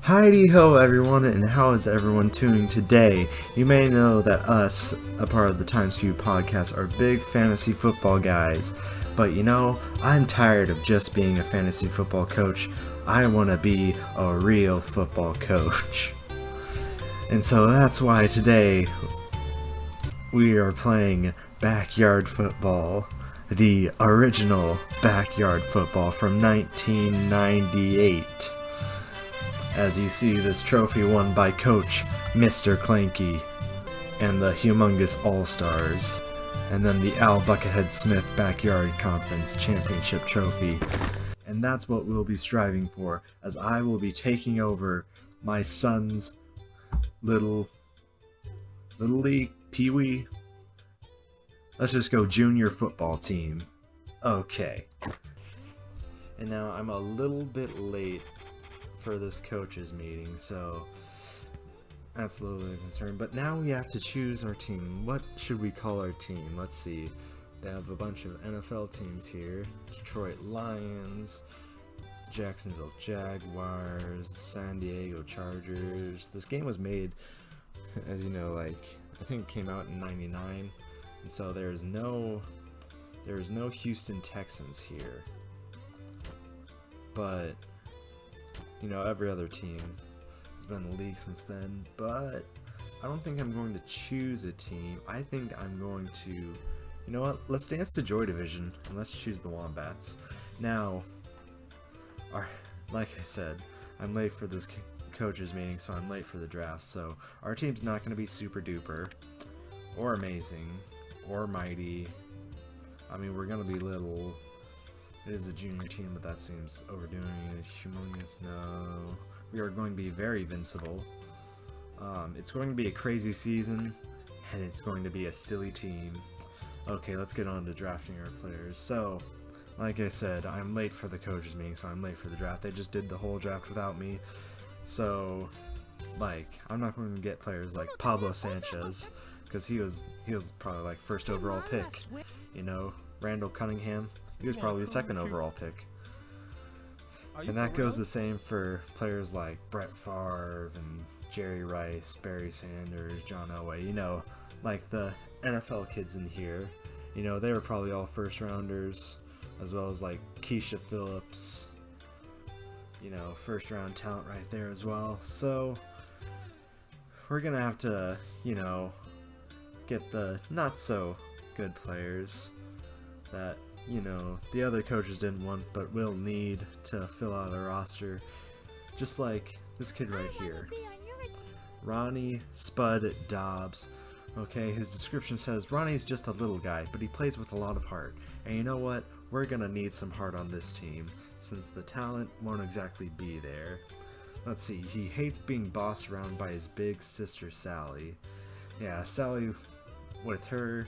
Heidi-ho everyone, and how is everyone tuning today? You may know that us, a part of the Times Q podcast, are big fantasy football guys. But I'm tired of just being a fantasy football coach. I want to be a real football coach. And so that's why today we are playing backyard football. The original backyard football from 1998. As you see this trophy won by Coach Mr. Clanky and the humongous All-Stars, and then the Al Buckethead Smith Backyard Conference Championship Trophy. And that's what we'll be striving for, as I will be taking over my son's little league, pee-wee, let's just go junior football team. Okay. And now I'm a little bit late for this coaches meeting, so that's a little bit of concern. But now we have to choose our team. What should we call our team? Let's see. They have a bunch of NFL teams here. Detroit Lions, Jacksonville Jaguars, San Diego Chargers. This game was made, as you know, I think it came out in '99, and so there's no Houston Texans here. But every other team has been in the league since then. But I don't think I'm going to choose a team. I think I'm going to, you know what? Let's dance to Joy Division and let's choose the Wombats. Now, like I said, I'm late for this coaches meeting, so I'm late for the draft. So our team's not going to be super duper, or amazing, or mighty. I mean, we're going to be little. It is a junior team, but that seems overdoing it. Humongous, no. We are going to be very invincible. It's going to be a crazy season, and it's going to be a silly team. Okay, let's get on to drafting our players. So, like I said, I'm late for the coaches meeting, so I'm late for the draft. They just did the whole draft without me. So, I'm not going to get players like Pablo Sanchez, because he was probably first overall pick. Randall Cunningham. He was probably the second overall pick. And that goes the same for players like Brett Favre and Jerry Rice, Barry Sanders, John Elway. The NFL kids in here. They were probably all first rounders, as well as Keisha Phillips. First round talent right there as well. So we're gonna have to, get the not so good players that the other coaches didn't want, but will need to fill out a roster. Just like this kid right here, Ronnie Spud Dobbs. Okay, his description says, Ronnie's just a little guy, but he plays with a lot of heart. And you know what? We're gonna need some heart on this team, since the talent won't exactly be there. Let's see, he hates being bossed around by his big sister Sally. Yeah, Sally, with her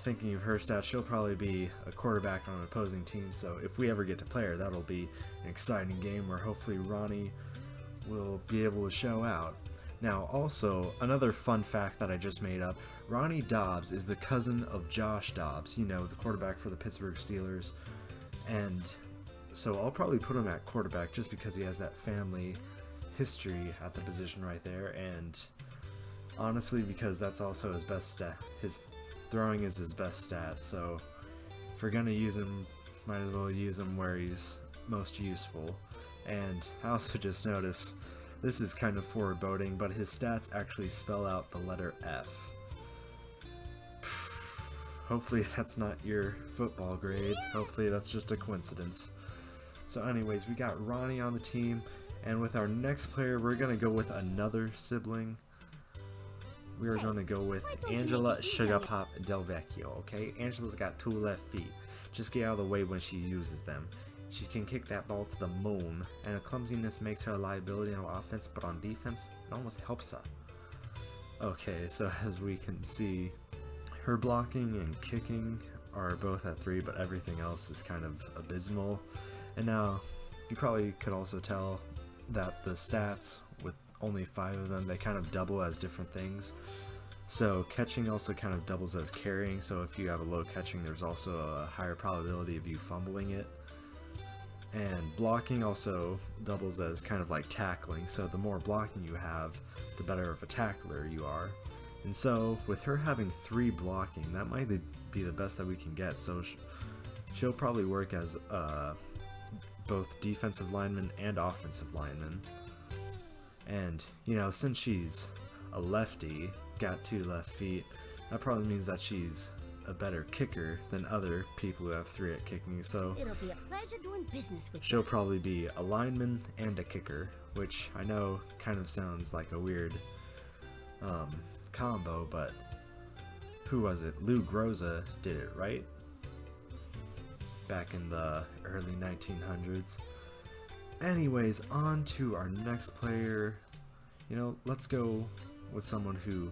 thinking of her stats, she'll probably be a quarterback on an opposing team, so if we ever get to play her, that'll be an exciting game where hopefully Ronnie will be able to show out. Now, also, another fun fact that I just made up, Ronnie Dobbs is the cousin of Josh Dobbs, the quarterback for the Pittsburgh Steelers, and so I'll probably put him at quarterback just because he has that family history at the position right there, and honestly because that's also his best stat. His throwing is his best stat, so if we're gonna use him, might as well use him where he's most useful. And I also just noticed, this is kind of foreboding, but his stats actually spell out the letter F. Hopefully that's not your football grade. Hopefully that's just a coincidence. So anyways, we got Ronnie on the team, and with our next player, we're gonna go with another sibling. We are going to go with Angela Sugar Pop Del Vecchio, okay? Angela's got 2 left feet. Just get out of the way when she uses them. She can kick that ball to the moon, and her clumsiness makes her a liability on offense, but on defense, it almost helps her. Okay, so as we can see, her blocking and kicking are both at 3, but everything else is kind of abysmal. And now, you probably could also tell that the stats, with only 5 of them, they kind of double as different things. So catching also kind of doubles as carrying, so if you have a low catching, there's also a higher probability of you fumbling it. And blocking also doubles as kind of like tackling, so the more blocking you have, the better of a tackler you are. And so, with her having 3 blocking, that might be the best that we can get, so she'll probably work as both defensive lineman and offensive lineman. And, you know, since she's a lefty, got 2 left feet, that probably means that she's a better kicker than other people who have 3 at kicking, so It'll be a pleasure doing business with she'll probably be a lineman and a kicker, which I know kind of sounds like a weird combo, but who was it? Lou Groza did it, right? Back in the early 1900s. Anyways, on to our next player. You know, let's go with someone who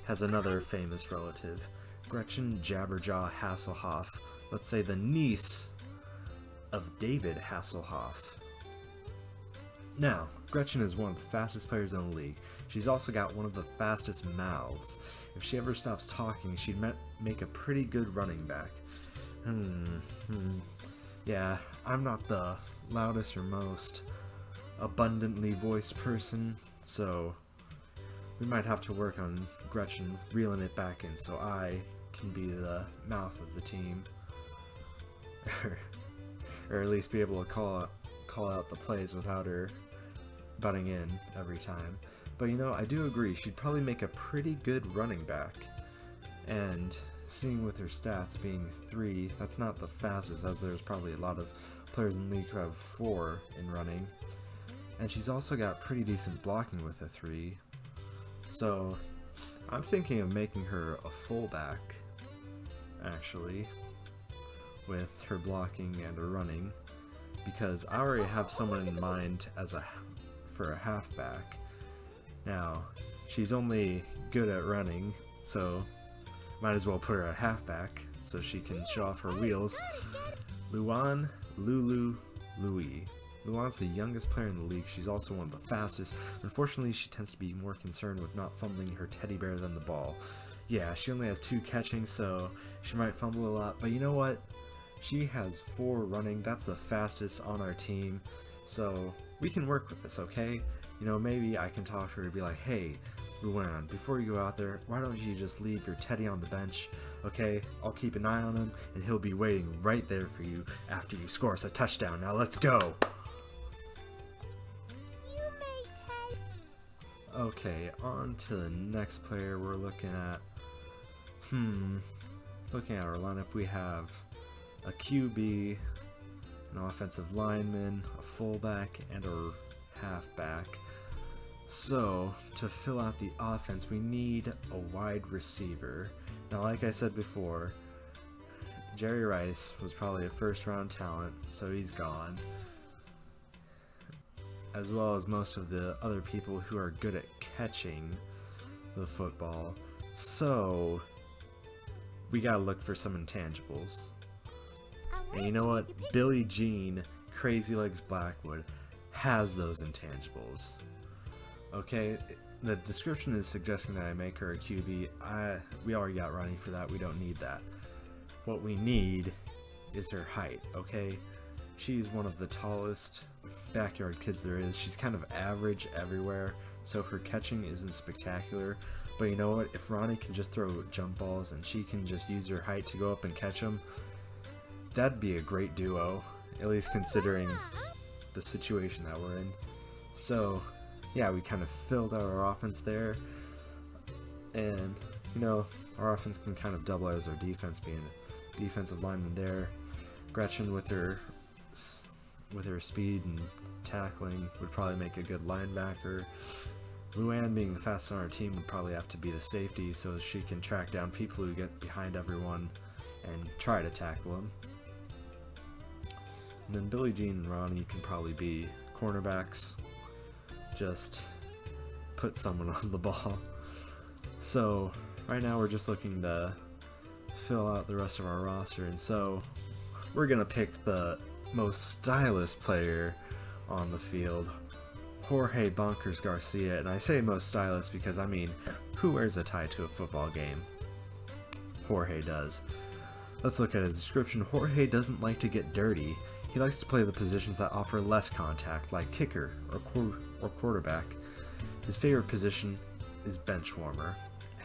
has another famous relative. Gretchen Jabberjaw Hasselhoff, let's say the niece of David Hasselhoff. Now, Gretchen is one of the fastest players in the league. She's also got one of the fastest mouths. If she ever stops talking, she'd make a pretty good running back. Yeah, I'm not the loudest or most abundantly voiced person, so we might have to work on Gretchen reeling it back in so I can be the mouth of the team. Or at least be able to call out the plays without her butting in every time. But you know, I do agree, she'd probably make a pretty good running back. And seeing with her stats being 3, that's not the fastest, as there's probably a lot of players in the league who have 4 in running. And she's also got pretty decent blocking with a 3. So I'm thinking of making her a fullback, actually, with her blocking and her running, because I already have someone in mind for a halfback. Now, she's only good at running, so might as well put her at halfback so she can show off her wheels. Luan Lulu Louis. Luan's the youngest player in the league. She's also one of the fastest. Unfortunately, she tends to be more concerned with not fumbling her teddy bear than the ball. Yeah, she only has 2 catching, so she might fumble a lot, but you know what? She has 4 running. That's the fastest on our team, so we can work with this, okay? You know, maybe I can talk to her and be like, hey, Luan, before you go out there, why don't you just leave your teddy on the bench, okay? I'll keep an eye on him, and he'll be waiting right there for you after you score us a touchdown. Now let's go! Okay, on to the next player we're looking at. Looking at our lineup, we have a QB, an offensive lineman, a fullback, and a halfback. So, to fill out the offense, we need a wide receiver. Now, like I said before, Jerry Rice was probably a first-round talent, so he's gone. As well as most of the other people who are good at catching the football. So, we gotta look for some intangibles. And you know what? Billie Jean Crazy Legs Blackwood has those intangibles. Okay, the description is suggesting that I make her a QB. We already got running for that. We don't need that. What we need is her height, okay? She's one of the tallest backyard kids there is. She's kind of average everywhere, so her catching isn't spectacular. But you know what? If Ronnie can just throw jump balls and she can just use her height to go up and catch them, that'd be a great duo, at least considering the situation that we're in. So, yeah, we kind of filled out our offense there. And, you know, our offense can kind of double as our defense, being a defensive lineman there. Gretchen with her speed and tackling would probably make a good linebacker. Luann, being the fastest on our team, would probably have to be the safety so she can track down people who get behind everyone and try to tackle them. And then Billie Jean and Ronnie can probably be cornerbacks. Just put someone on the ball. So right now we're just looking to fill out the rest of our roster, and so we're gonna pick the most stylish player on the field, Jorge Bonkers Garcia. And I say most stylish because, I mean, who wears a tie to a football game? Jorge does. Let's look at his description. Jorge doesn't like to get dirty. He likes to play the positions that offer less contact, like kicker or quarterback. His favorite position is bench warmer.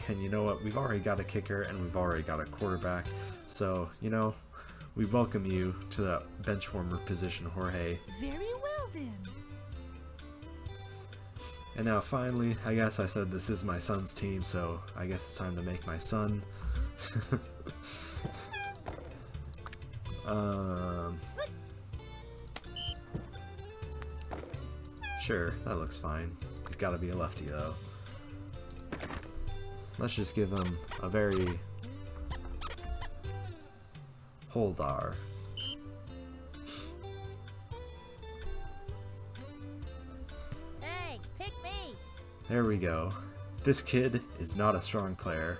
And you know what? We've already got a kicker and we've already got a quarterback. So, we welcome you to the bench warmer position, Jorge. Very well then. And now finally, I guess I said this is my son's team, so I guess it's time to make my son. Sure, that looks fine. He's gotta be a lefty though. Let's just give him a very Holdar. Hey, pick me. There we go. This kid is not a strong player.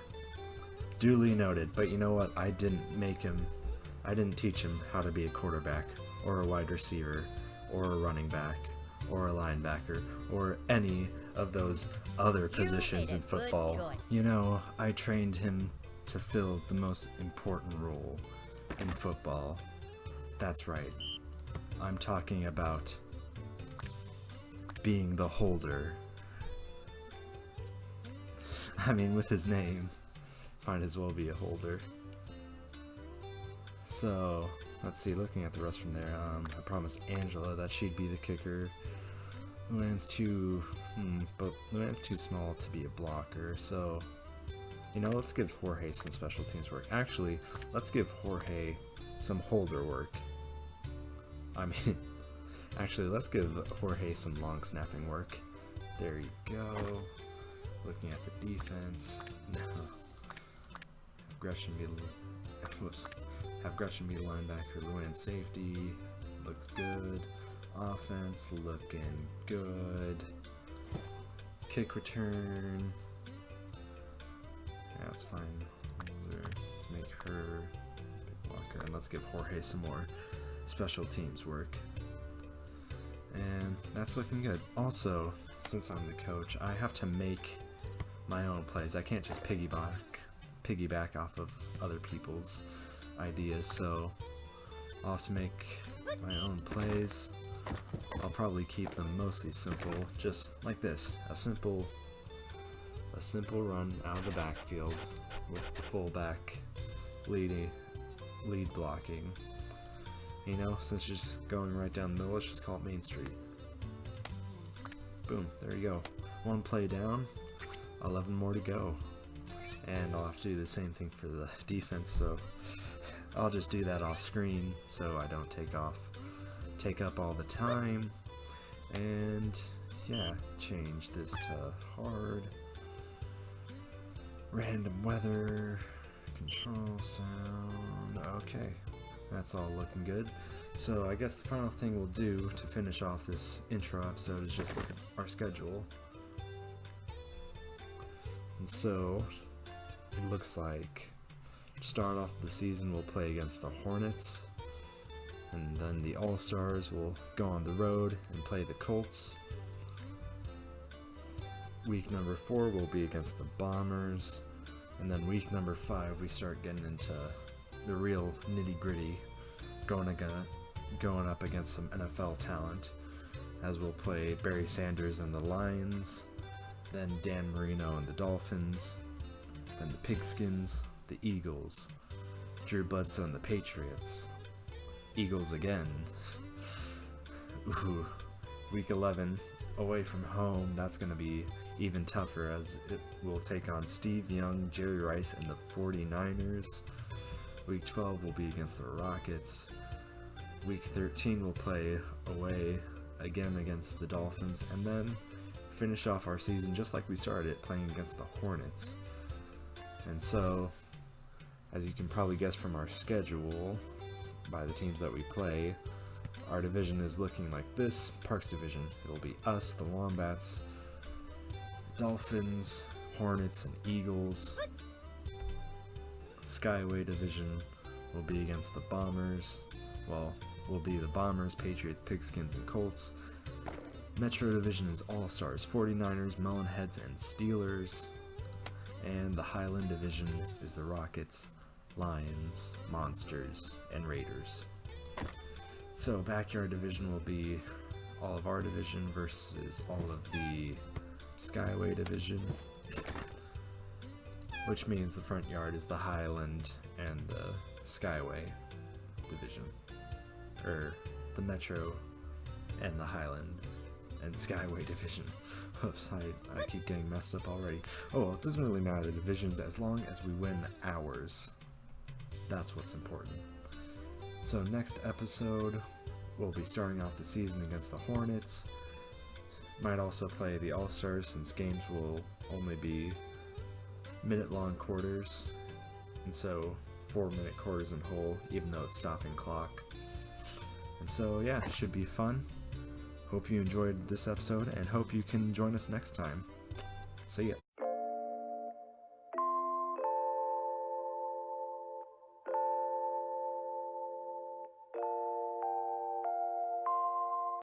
Duly noted, but you know what? I didn't teach him how to be a quarterback, or a wide receiver, or a running back, or a linebacker, or any of those other positions in football. I trained him to fill the most important role in football. That's right. I'm talking about being the holder. I mean, with his name, might as well be a holder. So, let's see, looking at the rest from there, I promised Angela that she'd be the kicker. Luann's too small to be a blocker, so, let's give Jorge some special teams work. Actually, let's give Jorge some holder work. Actually, let's give Jorge some long snapping work. There you go. Looking at the defense. No. Have Gretchen be the linebacker. Luann safety. Looks good. Offense looking good. Kick return. Yeah, that's fine. Let's make her big blocker, and let's give Jorge some more special teams work. And that's looking good. Also, since I'm the coach, I have to make my own plays. I can't just piggyback off of other people's ideas, so I'll have to make my own plays. I'll probably keep them mostly simple, just like this. A simple run out of the backfield with the fullback lead blocking. Since you're just going right down the middle, let's just call it Main Street. Boom, there you go. One play down, 11 more to go. And I'll have to do the same thing for the defense, so I'll just do that off screen so I don't take up all the time. And yeah, change this to hard. Random weather, control sound. Okay, that's all looking good. So I guess the final thing we'll do to finish off this intro episode is just look at our schedule. And so it looks like to start off the season we'll play against the Hornets, and then the All-Stars will go on the road and play the Colts. Week number 4 will be against the Bombers, and then week number 5 we start getting into the real nitty-gritty, going up against some NFL talent, as we'll play Barry Sanders and the Lions, then Dan Marino and the Dolphins, then the Pigskins, the Eagles, Drew Bledsoe and the Patriots, Eagles again. Ooh, week 11 away from home, that's going to be even tougher, as it will take on Steve Young, Jerry Rice, and the 49ers. Week 12 will be against the Rockets. Week 13 we'll play away again against the Dolphins, and then finish off our season just like we started it, playing against the Hornets. And so, as you can probably guess from our schedule, by the teams that we play, our division is looking like this. Parks division, it'll be us, the Wombats, Dolphins, Hornets, and Eagles. Skyway division will be against the Bombers. Well, will be the Bombers, Patriots, Pigskins, and Colts. Metro division is All-Stars, 49ers, Melonheads, and Steelers. And the Highland division is the Rockets, Lions, Monsters, and Raiders. So backyard division will be all of our division versus all of the Skyway division, which means the front yard is the Highland and the Skyway division, or the Metro and the Highland and Skyway division. Oops, I keep getting messed up already. Oh, well, it doesn't really matter the divisions as long as we win ours. That's what's important. So next episode, we'll be starting off the season against the Hornets. Might also play the All-Stars since games will only be minute-long quarters. And so 4-minute quarters in whole, even though it's stopping clock. And so yeah, it should be fun. Hope you enjoyed this episode and hope you can join us next time. See ya.